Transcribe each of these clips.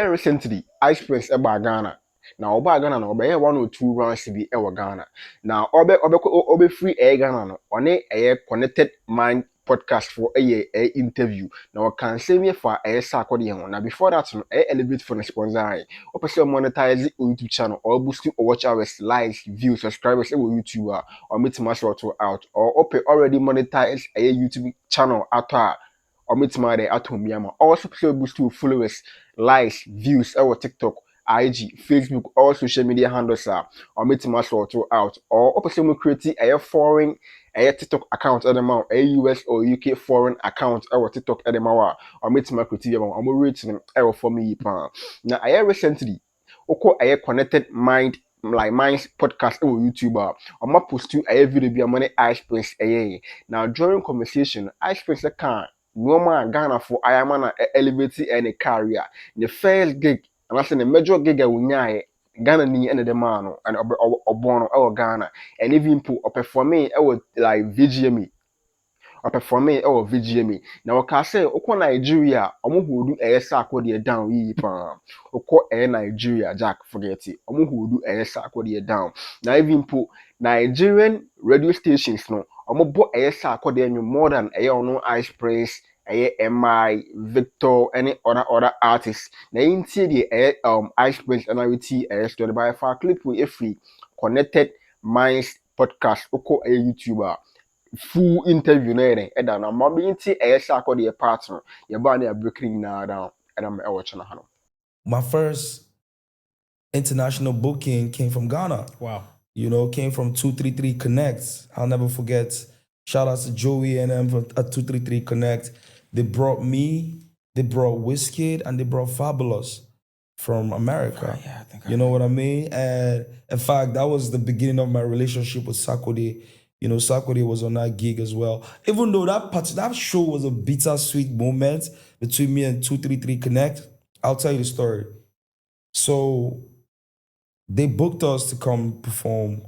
Recently, Ice Prince ɛba Ghana. Na ɔba Ghana na ɔbɛyɛ 1 or 2 rounds bi ɛwɔ Ghana. Na ɔbɛ free Ghana no. Ɔne Connected Mind podcast for interview. Na ɔka nsɛm yɛ fa Sarkodie ho. Na before that no Elevate for no sponsor ayɛ. Ɔpɛ sɛ monetize YouTube channel or boost watch hours, likes, views, subscribers ɛwɔ YouTube a ɔmɛtumi sort out. Or ɔpɛ already monetize YouTube channel atɔ a ɔmɛtumi de ato bi ama. Also pɛ sɛ boost followers, likes, views ɛwɔ TikTok, IG, Facebook, all social media handles are or meeting sort out or opposite create a foreign TikTok account at the mount, a US or UK foreign account or TikTok at the mount or meeting create or more rating for me. Now I recently oko a connected mind like minds podcast or YouTuber or my post to a video be a money Ice Prince a now during conversation Ice Prince can no man Ghana for I am an elevate any career the first gig and I said the major gig I will Ghana ni and the man and obono our Ghana and even put up performing our like VGME or performing our VGME now I say oko Nigeria omo who do Sarkodie down yi pa oko Nigeria Jack forget it omo who do Sarkodie down now even put Nigerian radio stations no omo bo Sarkodie more than no Ice Prince M I Victor any other artists na yintie the Ice Prince and RT story by far clip we free Connected Minds podcast oko YouTuber full interview na yɛn ɛda na ma bi nti Sarkodie part no yɛ ba na yɛ breaking na down ɛna ma ɛwɔ kyɛn ha no. My first international booking came from Ghana. Wow. You know, came from 233 Connect. I'll never forget. Shout out to Joey and them from 233 Connect. They brought me, they brought Wizkid, and they brought Fabulous from America. Yeah, I think you know what I mean? And in fact, that was the beginning of my relationship with Sarkodie. You know, Sarkodie was on that gig as well. Even though that show was a bittersweet moment between me and 233 Connect, I'll tell you the story. So they booked us to come perform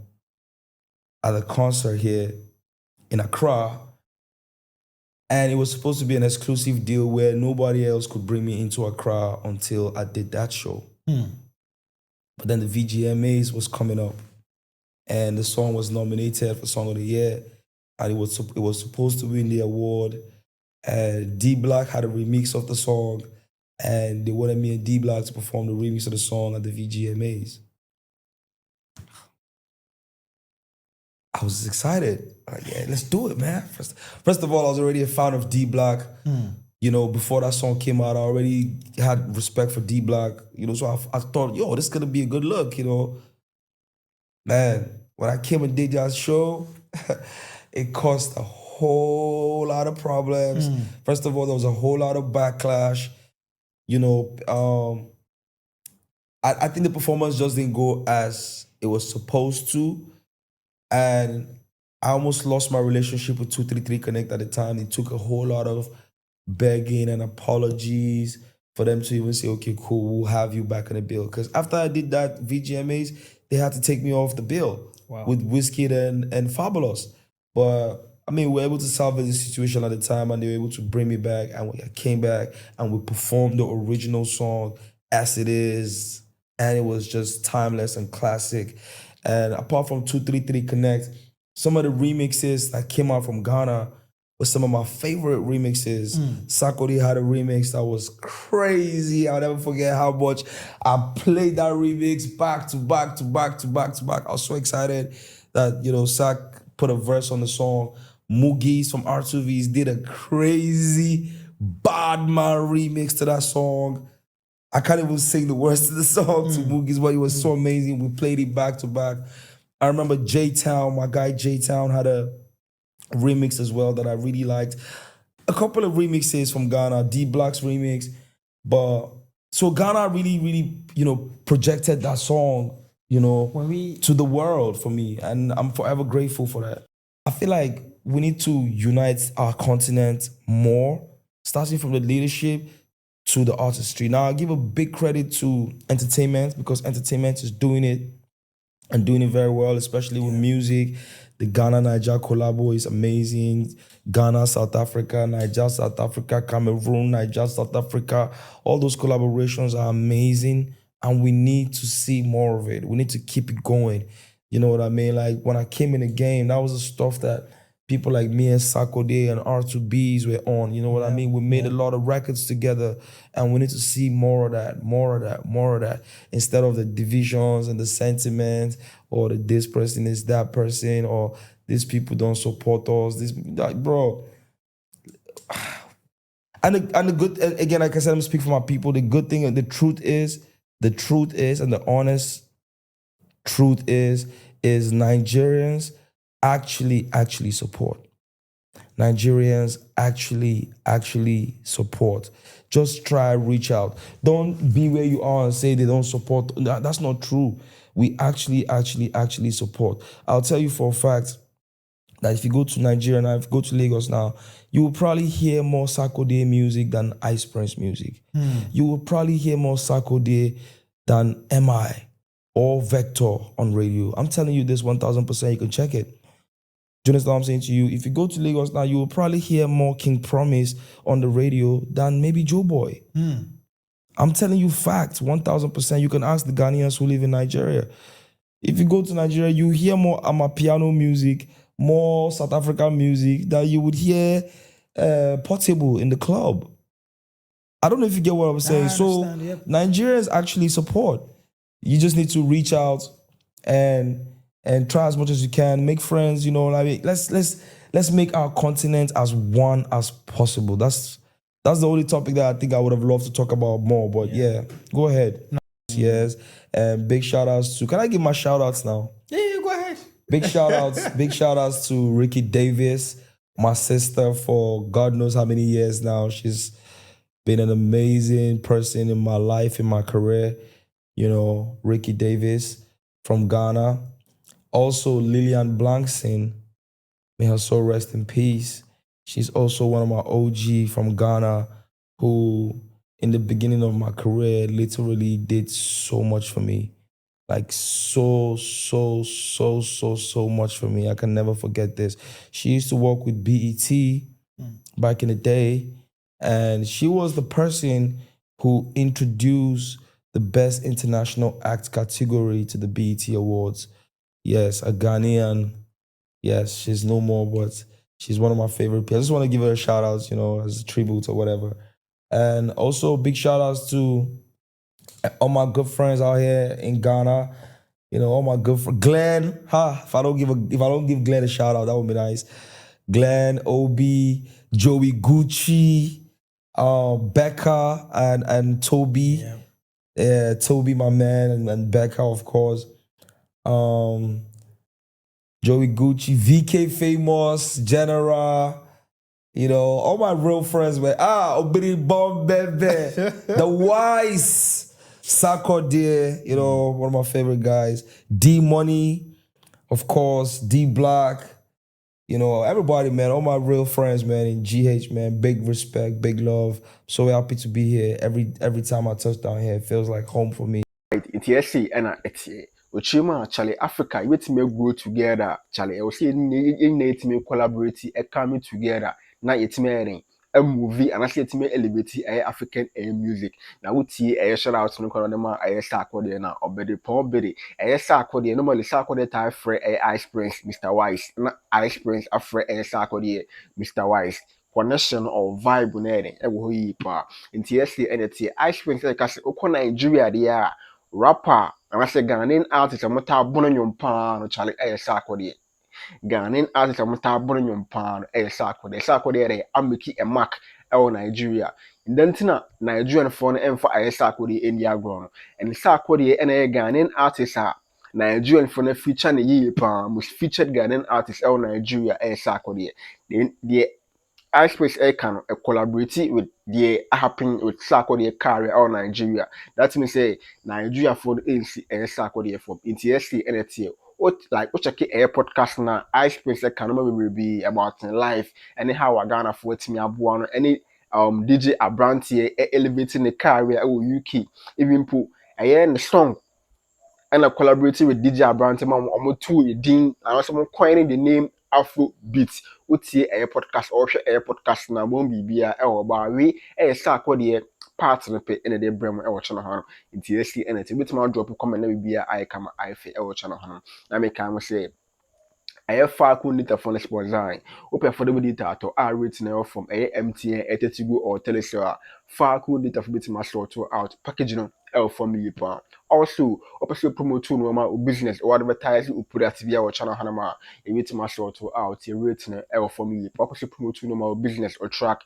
at a concert here in Accra. And it was supposed to be an exclusive deal where nobody else could bring me into Accra until I did that show. But then the VGMAs was coming up and the song was nominated for Song of the Year and it was supposed to win the award. And D Black had a remix of the song and they wanted me and D Black to perform the remix of the song at the VGMAs. I was excited. Like, yeah, let's do it, man. First of all, I was already a fan of D Black. You know, before that song came out, I already had respect for D Black. You know, so I thought, yo, this is gonna be a good look, you know. Man, when I came and did that show, it caused a whole lot of problems. First of all, there was a whole lot of backlash. You know, I think the performance just didn't go as it was supposed to. And I almost lost my relationship with 233 Connect at the time. It took a whole lot of begging and apologies for them to even say, okay, cool, we'll have you back on the bill. Because after I did that VGMAs, they had to take me off the bill with Wizkid and Fabulous. But I mean, we were able to salvage the situation at the time and they were able to bring me back. And I came back and we performed the original song as it is. And it was just timeless and classic. And apart from 233 Connect, some of the remixes that came out from Ghana were some of my favorite remixes. Sarkodie had a remix that was crazy. I'll never forget how much I played that remix back to back to back to back to back. I was so excited that, you know, Sak put a verse on the song. Moogies from R2Vs did a crazy bad man remix to that song. I can't even sing the words to the song to Moogies, but it was so amazing. We played it back to back. I remember J-Town, my guy J-Town had a remix as well that I really liked. A couple of remixes from Ghana, D Black's remix. But so Ghana really, you know, projected that song, you know, to the world for me. And I'm forever grateful for that. I feel like we need to unite our continent more, starting from the leadership to the artistry. Now, I give a big credit to entertainment because entertainment is doing it and doing it very well, especially with music. The Ghana Niger collabo is amazing. Ghana, South Africa, Niger, South Africa, Cameroon, Niger, South Africa. All those collaborations are amazing, and we need to see more of it. We need to keep it going. You know what I mean? Like when I came in the game, that was the stuff that people like me and Sarkodie and R2Bs were on. You know what I mean? We made a lot of records together, and we need to see more of that, more of that, more of that, instead of the divisions and the sentiments, or the this person is that person, or these people don't support us. This, like, bro. And the good, and again, like I said, I'm speaking for my people. The good thing and the truth is, and the honest truth is Nigerians actually support. Nigerians actually support. Just try reach out. Don't be where you are and say they don't support. That's not true. We actually support. I'll tell you for a fact that if you go to Nigeria now, if you go to Lagos now, you will probably hear more Sarkodie music than Ice Prince music. You will probably hear more Sarkodie than MI or Vector on radio. I'm telling you this 1000%, you can check it. Do you understand what I'm saying to you? If you go to Lagos now, you will probably hear more King Promise on the radio than maybe Joe Boy. I'm telling you facts, 1000%. You can ask the Ghanaians who live in Nigeria. If you go to Nigeria, you hear more Amapiano music, more South African music that you would hear Portable in the club. I don't know if you get what I'm saying. So Nigerians actually support. You just need to reach out and try as much as you can, make friends. You know, I mean, let's make our continent as one as possible. That's the only topic that I think I would have loved to talk about more. But yeah, go ahead. Yes, and big shout outs to. Can I give my shout outs now? Yeah, go ahead. Big shout outs to Ricky Davis, my sister, for God knows how many years now. She's been an amazing person in my life, in my career. You know, Ricky Davis from Ghana. Also, Lillian Blankson, may her soul rest in peace. She's also one of my OG from Ghana who, in the beginning of my career, literally did so much for me. Like so much for me. I can never forget this. She used to work with BET back in the day, and she was the person who introduced the Best International Act category to the BET Awards. Yes, a Ghanaian. Yes, she's no more, but she's one of my favorite people. I just want to give her a shout out, you know, as a tribute or whatever. And also big shout outs to all my good friends out here in Ghana. You know, all my good friends. Glenn, if I don't give Glenn a shout out, that would be nice. Glenn, Obi, Joey Gucci, Becca, and Toby. Yeah, Toby, my man, and Becca, of course. Joey Gucci, VK Famous, General, you know, all my real friends were, Obiri Bombebe, the Wise, Sarkodie, you know, one of my favorite guys. D Money, of course, D Black, you know, everybody, man, all my real friends, man, in GH, man, big respect, big love. So happy to be here. Every time I touch down here, it feels like home for me. nti ɛsi ɛna ɛteɛ okyerɛ a Charlie Africa yɛbɛtumi grow together Charlie ɛwɔ sɛ yɛn nyinaa yɛtumi collaborate come together na yɛtumi ayɛ den a movie anaasɛ yɛtumi elevate ɛyɛ African music na wotie ɛyɛ shout out no kɔnɔ ne ma ɛyɛ Sarkodie na ɔbɛde pɔn bɛde ɛyɛ Sarkodie normally Sarkodie taa frɛ ɛyɛ Ice Prince Mr Wise na Ice Prince afrɛ ɛyɛ Sarkodie Mr Wise connection or vibe na yɛn ɛwɔ hɔ yie paa nti yɛsi ɛna tie Ice Prince ɛka sɛ okɔ Nigeria deɛ a rapper anaasɛ Ghanaian artist a wɔtaa bɔno nnwom paa no Charlie ɛyɛ Sarkodie Ghanaian artist a wɔtaa bɔno nnwom paa no ɛyɛ Sarkodie Sarkodie yɛrɛ ameki a mark ɛwɔ Nigeria ndanti na Nigerianfoɔ no ɛmfa ɛyɛ Sarkodie ɛni agorɔ no ɛne Sarkodie ɛna ɛyɛ Ghanaian artist a Nigerianfoɔ no feature ne yie paa most featured Ghanaian artist ɛwɔ Nigeria ɛyɛ Sarkodie deɛ Ice Prince Ekano collaborate with the happen with Sarkodie career or Nigeria. That means say Nigeria for the ANC and Sarkodie for NTSC NFT. What like what check a podcast na Ice Prince Ekano will be about life and how I Ghana for me abuano any DJ Abrantie elevating the career or UK even put a song and I collaborated with DJ Abrante ma omo two din and also mo coining the name Afro Beats. Wotie a podcast or hwɛ a podcast na mo bibia e wo ba we e Sarkodie part no pe ene de brem e wo channel ha. Nti esi ene ti bitima drop comment na bibia ai kama ai fe e wo channel ha. Na me kan mo say ɛyɛ faako data for no sponsor wopɛ affordable data atɔ a rate na ɛwɔ from ɛyɛ MTN ɛtɛtigo or Telecel a faako data for bɛtumi asort out package no ɛwɔ from yie paa also wopɛ sɛ promote no ma business or advertise wo product bi a wɔ channel hanam a ɛbɛtumi asort out yɛ rate no ɛwɔ from yie paa wopɛ sɛ promote no ma business or track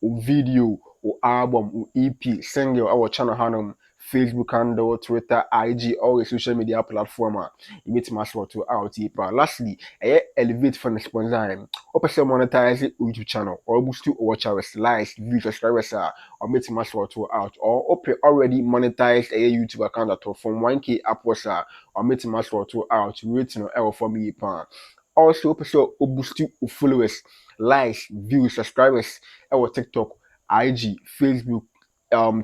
o video o album o EP single ɛwɔ channel hanam Facebook handle, Twitter, IG, all the social media platform. You meet my sort out here. Lastly, I elevate from the sponsor. Or person monetize it YouTube channel or boost to watch our likes, views, subscribers, or meet my sort out. Or open already monetized a YouTube account at from 1K upwards, or meet my sort out. Rating or for me. Also, person boost to followers, likes, views, subscribers, our TikTok, IG, Facebook,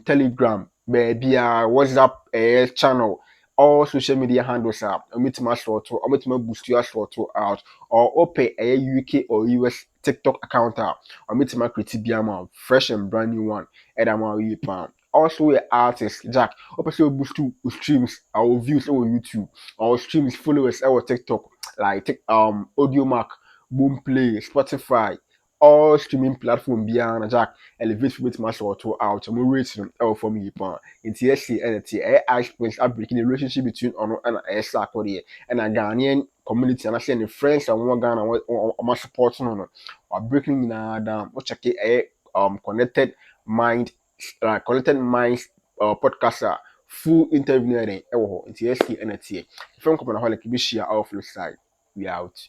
Telegram, baby, WhatsApp, channel, all social media handles are meet my sort or meet my boost your sort out or open a UK or US TikTok account out or meet my creative amount, fresh and brand new one, and I'm on pound. Also, we artists, Jack, also boost to streams, our views on YouTube, our streams, followers, our TikTok, like Audio Mac, Boomplay, Spotify, all streaming platform beyond Jack elevate with my sort out mo rate no for me pa nti yesi NT ice prince are breaking the relationship between ono and Sarkodie and a Ghanaian community and I say the friends and one Ghana my support no or breaking na down what check connected mind connected minds podcaster full interview na e wo nti yesi NT from Copenhagen be share our flow side we out.